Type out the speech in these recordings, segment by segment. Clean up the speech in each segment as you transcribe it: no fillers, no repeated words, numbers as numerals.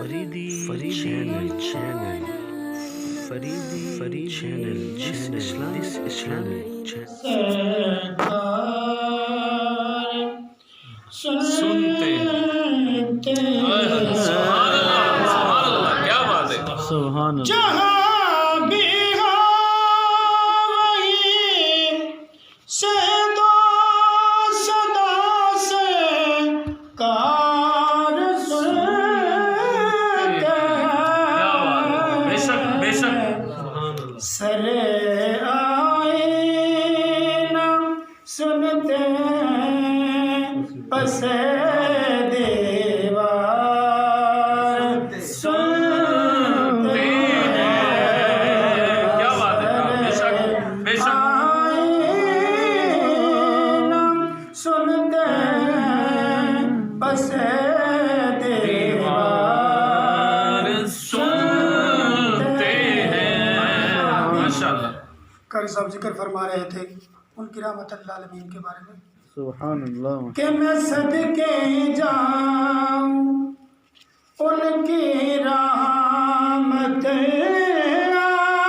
Faridi channel Faridi channel Islamic سنتے سبحان اللہ کیا بات ہے سبحان اللہ جہاں بھی ہو وہیں سے دو صدا سے کار سنتے ہیں بے شک سر آئینہ سنتے ہیں پس دیوار سنتے کیا بات ہے بے شک آئینہ سنتے ہیں پس دیوار سنتے ہیں ماشاءاللہ قاری صاحب ذکر فرما رہے تھے ان کی رحمت اللہ عالمین کے بارے میں سبحان اللہ کہ میں صدقے جاؤں ان کی رحمت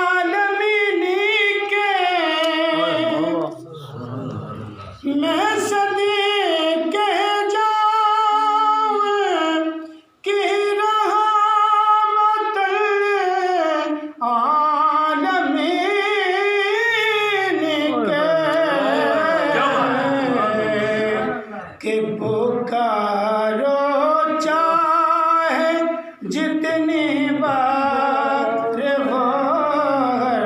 عالمینی کے میں صدقے جاؤں کی رحمت عالمینی کے کہ پکارو چاہے جتنی بار ہو ہر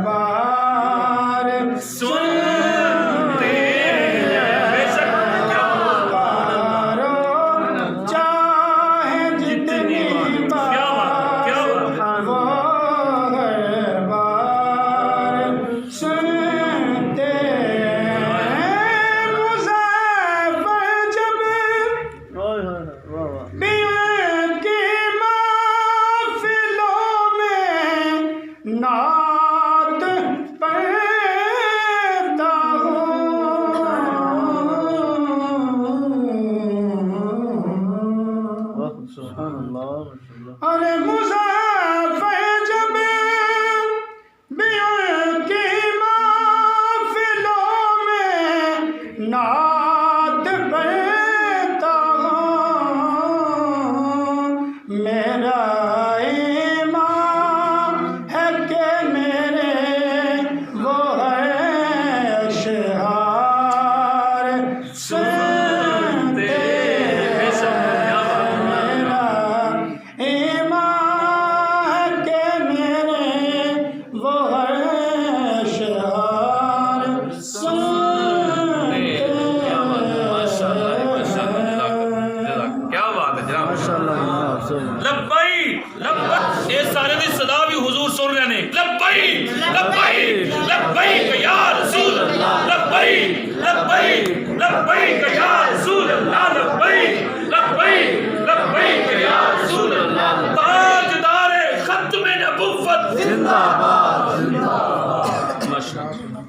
بار سنتے بے شک پکارو چاہے جتنی بار ہو ہر بار سنتے نعت پڑھتا ہوں سبحان اللہ ارے مسافر جب بیوں کی محفلوں میں نعت پڑھتا ہوں میرا لبیک لبیک یہ سارے دی صدا بھی حضور سن رہے ہیں لبیک لبیک لبیک یا رسول اللہ لبیک لبیک لبیک یا رسول اللہ لبیک لبیک لبیک یا رسول اللہ تاجدار ختم نبوت زندہ باد زندہ باد ماشاءاللہ